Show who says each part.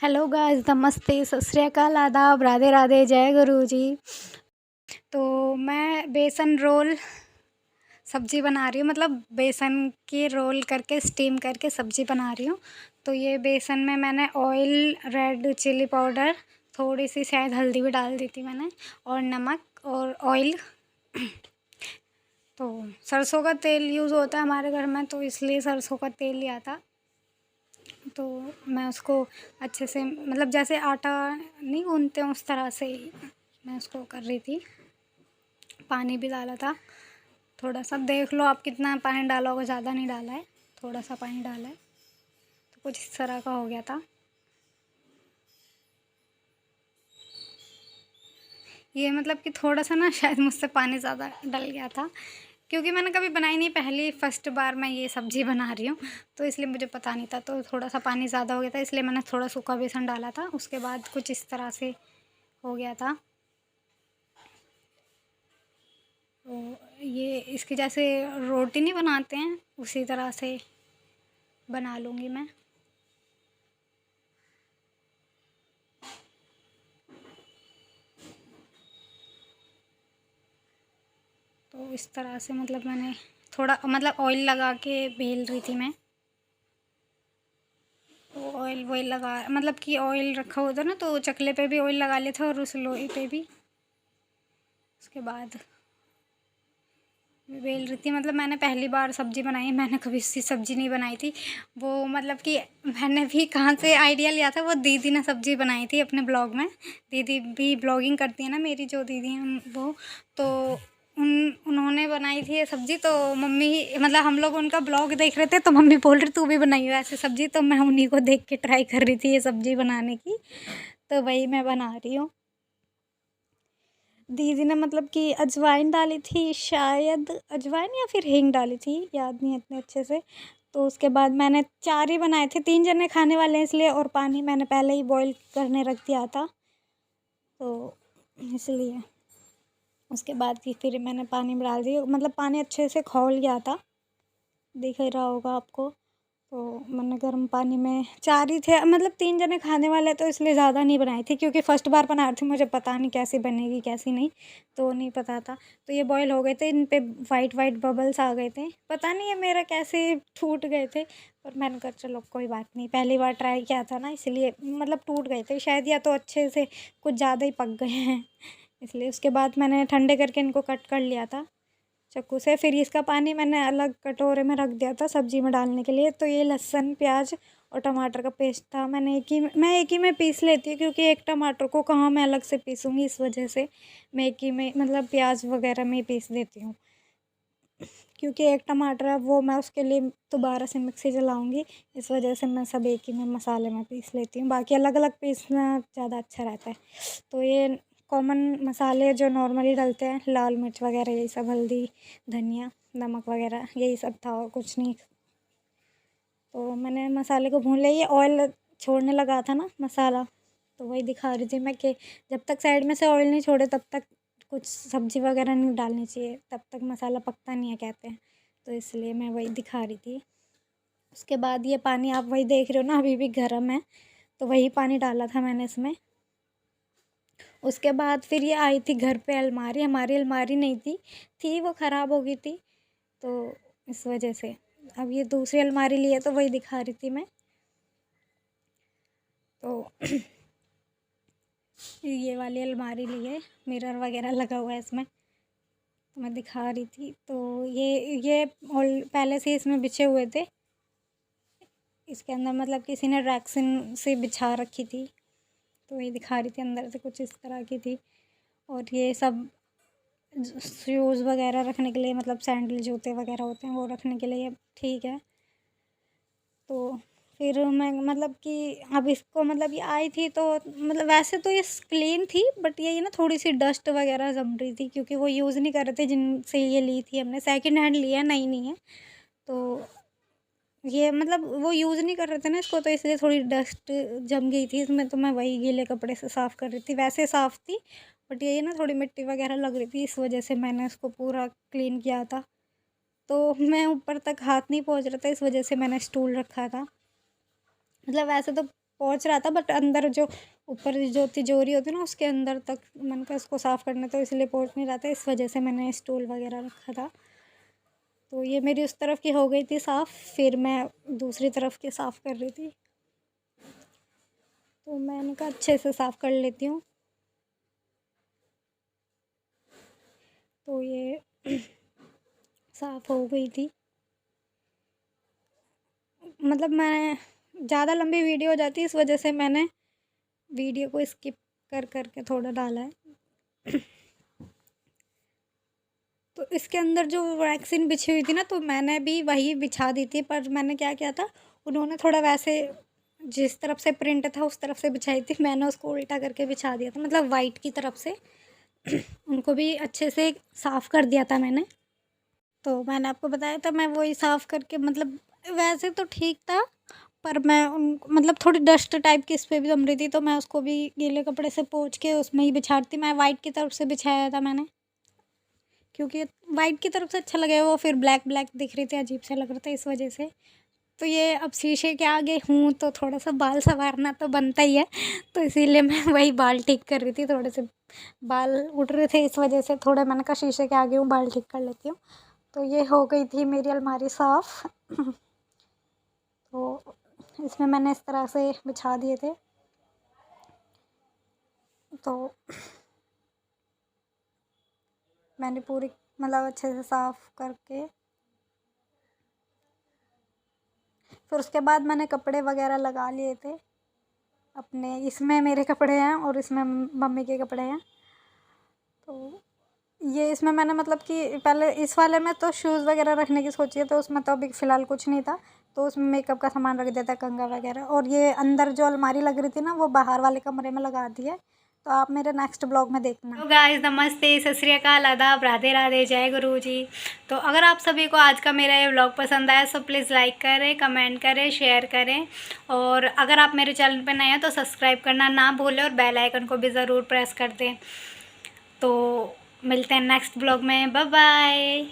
Speaker 1: Hello guys, नमस्ते, सत श्री अकाल, आदाब, राधे राधे, जय गुरु जी। तो मैं बेसन रोल सब्ज़ी बना रही हूँ, मतलब बेसन के रोल करके स्टीम करके सब्ज़ी बना रही हूँ। तो ये बेसन में मैंने ऑयल, रेड चिली पाउडर, थोड़ी सी शायद हल्दी भी डाल दी थी मैंने, और नमक और ऑयल। तो सरसों का तेल यूज़ होता है हमारे घर में, तो इसलिए सरसों का तेल लिया था। तो मैं उसको अच्छे से, मतलब जैसे आटा नहीं गूँथते हैं उस तरह से ही मैं उसको कर रही थी। पानी भी डाला था थोड़ा सा, देख लो आप कितना पानी डाला होगा, ज़्यादा नहीं डाला है, थोड़ा सा पानी डाला है। तो कुछ इस तरह का हो गया था ये, मतलब कि थोड़ा सा ना शायद मुझसे पानी ज़्यादा डल गया था, क्योंकि मैंने कभी बनाई नहीं, पहली फर्स्ट बार मैं ये सब्ज़ी बना रही हूँ, तो इसलिए मुझे पता नहीं था। तो थोड़ा सा पानी ज़्यादा हो गया था, इसलिए मैंने थोड़ा सूखा बेसन डाला था। उसके बाद कुछ इस तरह से हो गया था। तो ये इसकी जैसे रोटी नहीं बनाते हैं, उसी तरह से बना लूँगी मैं। तो इस तरह से, मतलब मैंने थोड़ा, मतलब ऑयल लगा के बेल रही थी मैं। तो ऑयल वही लगा, मतलब कि ऑयल रखा हुआ था ना, तो चकले पे भी ऑयल लगा लिया था और उस लोई पे भी। उसके बाद बेल रही थी, मतलब मैंने पहली बार सब्ज़ी बनाई, मैंने कभी इसकी सब्ज़ी नहीं बनाई थी। वो मतलब कि मैंने भी कहाँ से आइडिया लिया था, वो दीदी ने सब्ज़ी बनाई थी अपने ब्लॉग में। दीदी भी ब्लॉगिंग करती है ना, मेरी जो दीदी हैं वो, तो उन्होंने बनाई थी ये सब्ज़ी। तो मम्मी ही, मतलब हम लोग उनका ब्लॉग देख रहे थे, तो मम्मी बोल रही तू भी बनाई हो ऐसे सब्ज़ी, तो मैं उन्हीं को देख के ट्राई कर रही थी ये सब्ज़ी बनाने की। तो वही मैं बना रही हूँ। दीदी ने मतलब कि अजवाइन डाली थी, शायद अजवाइन या फिर हींग डाली थी, याद नहीं है इतने अच्छे से। तो उसके बाद मैंने 4 ही बनाए थे, 3 जने खाने वाले हैं इसलिए, और पानी मैंने पहले ही बॉईल करने रख दिया था, तो इसलिए। उसके बाद फिर मैंने पानी में डाल दिया, मतलब पानी अच्छे से खौल गया था, दिख ही रहा होगा आपको। तो मैंने गर्म पानी में, 4 ही थे, मतलब 3 जने खाने वाले, तो इसलिए ज़्यादा नहीं बनाई थी, क्योंकि फ़र्स्ट बार बना रही थी, मुझे पता नहीं कैसी बनेगी कैसी नहीं, तो नहीं पता था। तो ये बॉयल हो गए थे, इन पे वाइट वाइट बबल्स आ गए थे, पता नहीं ये मेरा कैसे टूट गए थे, पर मैंने कहा चलो कोई बात नहीं, पहली बार ट्राई किया था ना, इसलिए मतलब टूट गए थे शायद, या तो अच्छे से कुछ ज़्यादा ही पक गए हैं इसलिए। उसके बाद मैंने ठंडे करके इनको कट कर लिया था चाकू से। फिर इसका पानी मैंने अलग कटोरे में रख दिया था सब्ज़ी में डालने के लिए। तो ये लहसुन, प्याज और टमाटर का पेस्ट था, मैं एक ही में पीस लेती हूँ, क्योंकि एक टमाटर को कहाँ मैं अलग से पीसूँगी, इस वजह से मैं एक ही में, मतलब प्याज वगैरह में ही पीस देती हूँ। क्योंकि एक टमाटर है वो मैं उसके लिए दोबारा से मिक्सी चलाऊँगी, इस वजह से मैं सब एक ही में मसाले में पीस लेती हूँ, बाकी अलग अलग पीसना ज़्यादा अच्छा रहता है। तो ये कॉमन मसाले जो नॉर्मली डलते हैं, लाल मिर्च वगैरह यही सब, हल्दी, धनिया, नमक वगैरह यही सब था, और कुछ नहीं। तो मैंने मसाले को भून लिया, ये ऑयल छोड़ने लगा था ना मसाला, तो वही दिखा रही थी मैं कि जब तक साइड में से ऑयल नहीं छोड़े तब तक कुछ सब्ज़ी वगैरह नहीं डालनी चाहिए, तब तक मसाला पकता नहीं है कहते हैं, तो इसलिए मैं वही दिखा रही थी। उसके बाद ये पानी आप वही देख रहे हो ना, अभी भी गर्म है, तो वही पानी डाला था मैंने इसमें। उसके बाद फिर ये आई थी घर पे अलमारी, हमारी अलमारी नहीं थी वो ख़राब हो गई थी, तो इस वजह से अब ये दूसरी अलमारी ली है, तो वही दिखा रही थी मैं। तो ये वाली अलमारी ली है, मिरर वगैरह लगा हुआ है इसमें, तो मैं दिखा रही थी। तो ये पहले से इसमें बिछे हुए थे, इसके अंदर, मतलब किसी ने रैक्सिन से बिछा रखी थी, तो ये दिखा रही थी, अंदर से कुछ इस तरह की थी। और ये सब शूज़ वगैरह रखने के लिए, मतलब सैंडल, जूते वगैरह होते हैं वो रखने के लिए, ठीक है। तो फिर मैं, मतलब कि अब इसको, मतलब ये आई थी तो, मतलब वैसे तो ये क्लीन थी, बट ये ना थोड़ी सी डस्ट वगैरह जम रही थी, क्योंकि वो यूज़ नहीं कर रहे थे जिनसे ये ली थी हमने, सेकंड हैंड लिया है, नई नहीं है। तो ये, मतलब वो यूज़ नहीं कर रहे थे ना इसको, तो इसलिए थोड़ी डस्ट जम गई थी इसमें, तो मैं वही गीले कपड़े से साफ़ कर रही थी, वैसे साफ़ थी, बट ये ना थोड़ी मिट्टी वगैरह लग रही थी, इस वजह से मैंने उसको पूरा क्लीन किया था। तो मैं ऊपर तक हाथ नहीं पहुँच रहा था, इस वजह से मैंने स्टूल रखा था, मतलब वैसे तो पहुंच रहा था, बट अंदर जो ऊपर जो तिजोरी होती है ना उसके अंदर तक मैंने कहा उसको साफ़ करना, तो इसलिए पहुंच नहीं रहा था, इस वजह से मैंने स्टूल वगैरह रखा था। तो ये मेरी उस तरफ की हो गई थी साफ़, फिर मैं दूसरी तरफ की साफ़ कर रही थी। तो मैंने कहा अच्छे से साफ़ कर लेती हूँ। तो ये साफ़ हो गई थी। मतलब मैं ज़्यादा लंबी वीडियो हो जाती है, इस वजह से मैंने वीडियो को स्किप कर कर के थोड़ा डाला है। तो इसके अंदर जो वैक्सीन बिछी हुई थी ना, तो मैंने भी वही बिछा दी थी, पर मैंने क्या किया था, उन्होंने थोड़ा वैसे जिस तरफ से प्रिंट था उस तरफ से बिछाई थी, मैंने उसको उल्टा करके बिछा दिया था, मतलब वाइट की तरफ से। उनको भी अच्छे से साफ़ कर दिया था मैंने। तो मैंने आपको बताया था, मैं वही साफ़ करके, मतलब वैसे तो ठीक था, पर मैं उन मतलब थोड़ी डस्ट टाइप की इस पे भी जम रही थी, तो मैं उसको भी गीले कपड़े से पोंछ के उसमें ही बिछाती। मैं वाइट की तरफ से बिछाया था मैंने, क्योंकि वाइट की तरफ से अच्छा लगेगा, वो फिर ब्लैक ब्लैक दिख रही थी, अजीब सा लग रहा था, इस वजह से। तो ये अब शीशे के आगे हूँ तो थोड़ा सा बाल संवारना तो बनता ही है, तो इसीलिए मैं वही बाल ठीक कर रही थी, थोड़े से बाल उड़ रहे थे, इस वजह से थोड़ा मैंने कहा शीशे के आगे हूँ, बाल ठीक कर लेती हूँ। तो ये हो गई थी मेरी अलमारी साफ़। तो इसमें मैंने इस तरह से बिछा दिए थे। तो मैंने पूरी मतलब अच्छे से साफ़ करके, फिर उसके बाद मैंने कपड़े वगैरह लगा लिए थे अपने। इसमें मेरे कपड़े हैं और इसमें मम्मी के कपड़े हैं। तो ये इसमें मैंने मतलब कि पहले इस वाले में तो शूज़ वगैरह रखने की सोची है, तो उसमें तो अभी फ़िलहाल कुछ नहीं था, तो उसमें मेकअप का सामान रख दिया था, कंघा वगैरह। और ये अंदर जो अलमारी लग रही थी ना, वो बाहर वाले कमरे में लगा दी है, तो आप मेरे नेक्स्ट ब्लॉग में देखना। तो गाइस नमस्ते, सत श्री अकाल, आदाब, राधे राधे, जय गुरु जी। तो अगर आप सभी को आज का मेरा ये ब्लॉग पसंद आया तो प्लीज़ लाइक करें, कमेंट करें, शेयर करें, और अगर आप मेरे चैनल पर नए हैं तो सब्सक्राइब करना ना भूलें और बेल आइकन को भी ज़रूर प्रेस कर दें। तो मिलते हैं नेक्स्ट ब्लॉग में, बाय बाय।